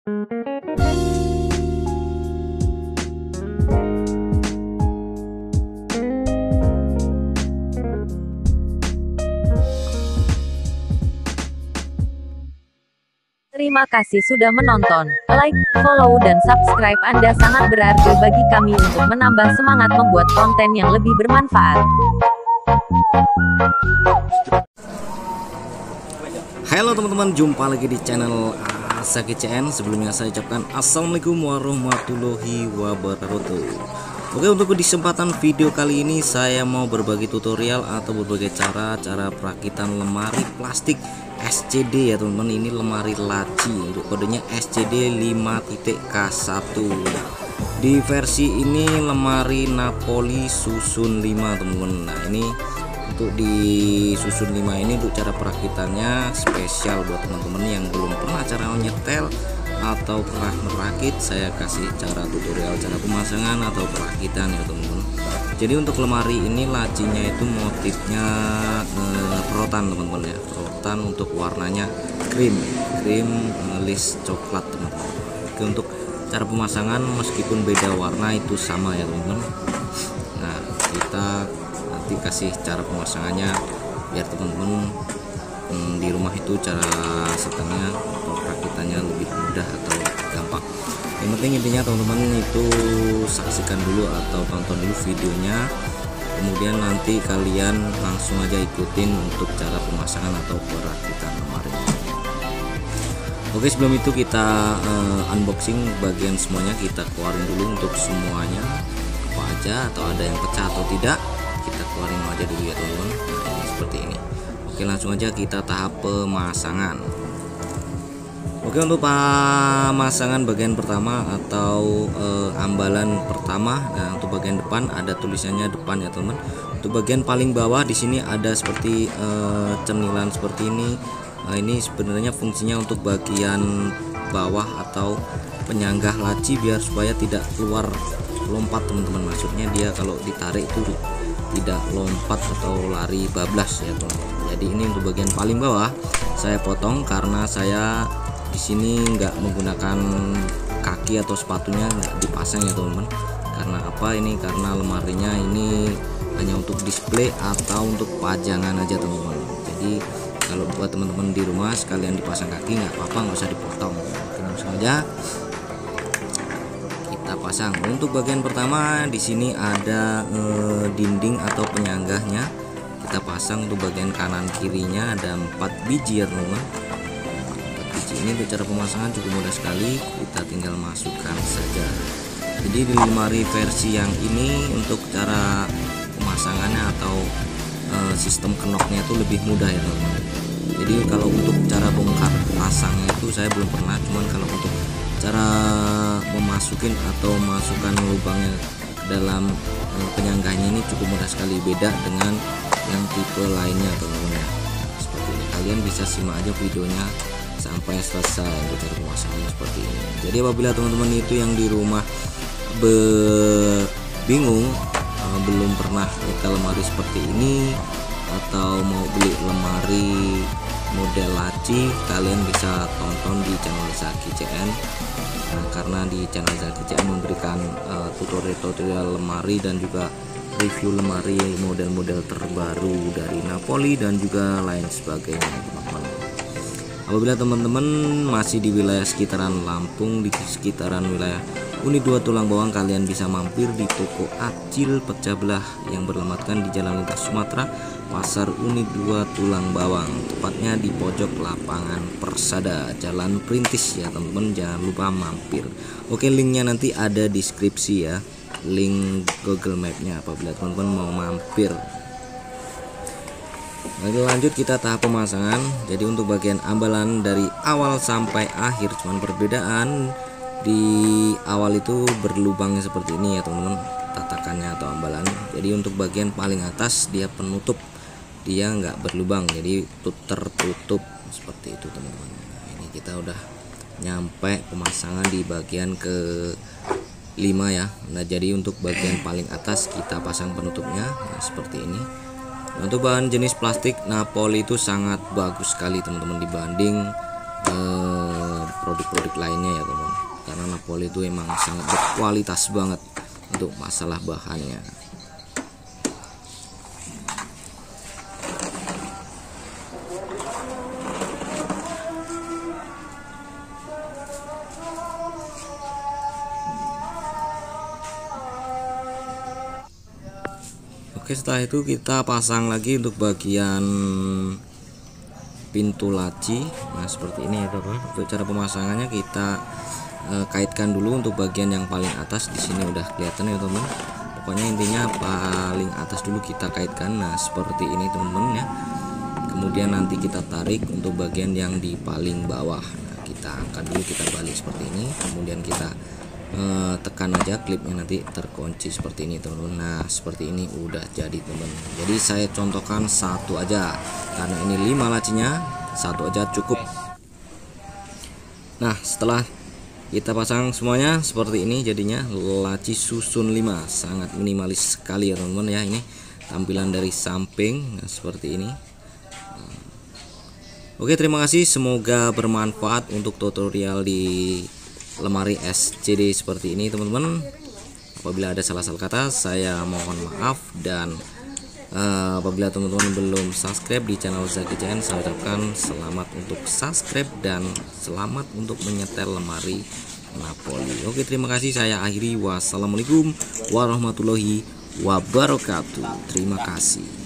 Terima kasih sudah menonton. Like, follow, dan subscribe Anda sangat berarti bagi kami untuk menambah semangat membuat konten yang lebih bermanfaat. Halo teman-teman, jumpa lagi di channel Zaki CN. Sebelumnya saya ucapkan Assalamualaikum warahmatullahi wabarakatuh. Oke, untuk di kesempatan video kali ini saya mau berbagi tutorial atau berbagai cara perakitan lemari plastik SCD ya teman-teman. Ini lemari laci untuk kodenya SCD 5.K1. Di versi ini lemari Napoli susun 5 teman-teman. Nah, ini untuk di susun 5 ini untuk cara perakitannya spesial buat teman-teman yang belum pernah cara nyetel atau pernah merakit. Saya kasih cara tutorial cara pemasangan atau perakitan ya teman-teman. Jadi untuk lemari ini lacinya itu motifnya rotan teman-teman ya, rotan untuk warnanya krim list coklat teman-teman. Oke, untuk cara pemasangan meskipun beda warna itu sama ya teman-teman. Nah, kita nanti kasih cara pemasangannya biar teman-teman di rumah itu cara setengahnya atau perakitannya lebih mudah atau gampang. Yang penting intinya teman-teman itu saksikan dulu atau tonton dulu videonya, kemudian nanti kalian langsung aja ikutin untuk cara pemasangan atau perakitan lemari. Oke, sebelum itu kita unboxing bagian semuanya, kita keluarin dulu untuk semuanya apa aja, atau ada yang pecah atau tidak kita keluarin aja dulu ya teman-teman. Nah, ini seperti ini. Oke, langsung aja kita tahap pemasangan. Oke, untuk pemasangan bagian pertama atau ambalan pertama. Nah, untuk bagian depan ada tulisannya depan ya teman. Untuk bagian paling bawah di sini ada seperti cemilan seperti ini. Nah, ini sebenarnya fungsinya untuk bagian bawah atau penyanggah laci biar supaya tidak keluar lompat teman-teman. Maksudnya dia kalau ditarik itu tidak lompat atau lari bablas ya teman. Jadi ini untuk bagian paling bawah saya potong karena saya di sini nggak menggunakan kaki atau sepatunya, nggak dipasang ya teman-teman. Karena apa ini? Karena lemarinya ini hanya untuk display atau untuk pajangan aja teman-teman. Jadi kalau buat teman-teman di rumah sekalian dipasang kaki nggak apa-apa, nggak usah dipotong. Langsung aja kita pasang. Untuk bagian pertama di sini ada dinding atau penyanggahnya. Kita pasang untuk bagian kanan kirinya ada 4 biji ya teman-teman. 4 biji ini untuk cara pemasangan cukup mudah sekali, kita tinggal masukkan saja. Jadi di lemari versi yang ini untuk cara pemasangannya atau sistem kenoknya itu lebih mudah ya teman-teman. Jadi kalau untuk cara bongkar pasangnya itu saya belum pernah, cuman kalau untuk cara memasukin atau masukkan lubangnya ke dalam penyanggahnya ini cukup mudah sekali, beda dengan yang tipe lainnya teman-teman ya. Seperti ini, kalian bisa simak aja videonya sampai selesai untuk cara pemasangannya seperti ini. Jadi apabila teman-teman itu yang di rumah bingung, belum pernah nyetel lemari seperti ini atau mau beli lemari model laci, kalian bisa tonton di channel Zaki CN. Nah, karena di channel Zaki CN memberikan tutorial lemari dan juga review lemari model-model terbaru dari Napoli dan juga lain sebagainya teman-teman. Apabila teman-teman masih di wilayah sekitaran Lampung, di sekitaran wilayah Unit 2 Tulang Bawang, kalian bisa mampir di toko Acil Pecah Belah yang beralamatkan di Jalan Lintas Sumatera, Pasar Unit 2 Tulang Bawang, tepatnya di pojok lapangan Persada, Jalan Perintis ya teman-teman, jangan lupa mampir. Oke, linknya nanti ada di deskripsi ya, link Google Map-nya apabila teman-teman mau mampir. Oke, lanjut kita tahap pemasangan. Jadi untuk bagian ambalan dari awal sampai akhir, cuman perbedaan di awal itu berlubangnya seperti ini ya teman-teman, tatakannya atau ambalan. Jadi untuk bagian paling atas dia penutup, dia nggak berlubang, jadi tertutup seperti itu teman-teman. Ini kita udah nyampe pemasangan di bagian ke 5 ya. Nah, jadi untuk bagian paling atas kita pasang penutupnya seperti ini. Untuk bahan jenis plastik Napoli itu sangat bagus sekali teman-teman dibanding produk-produk lainnya ya teman, karena Napoli itu emang sangat berkualitas banget untuk masalah bahannya. Oke, setelah itu kita pasang lagi untuk bagian pintu laci. Nah seperti ini ya teman. Untuk cara pemasangannya kita kaitkan dulu untuk bagian yang paling atas. Di sini udah kelihatan ya teman. Pokoknya intinya paling atas dulu kita kaitkan. Nah seperti ini teman-teman ya. Kemudian nanti kita tarik untuk bagian yang di paling bawah. Nah kita angkat dulu, kita balik seperti ini. Kemudian kita tekan aja klipnya, nanti terkunci seperti ini teman-teman. Nah seperti ini udah jadi teman. Jadi saya contohkan satu aja karena ini 5 lacinya, satu aja cukup. Nah setelah kita pasang semuanya seperti ini jadinya laci susun 5, sangat minimalis sekali ya teman-teman ya. Ini tampilan dari samping. Nah, seperti ini. Oke, terima kasih, semoga bermanfaat untuk tutorial di lemari SCD seperti ini teman-teman. Apabila ada salah-salah kata saya mohon maaf, dan apabila teman-teman belum subscribe di channel Zaki CN, saya ucapkan selamat untuk subscribe dan selamat untuk menyetel lemari Napoli. Oke, terima kasih, saya akhiri. Wassalamualaikum warahmatullahi wabarakatuh. Terima kasih.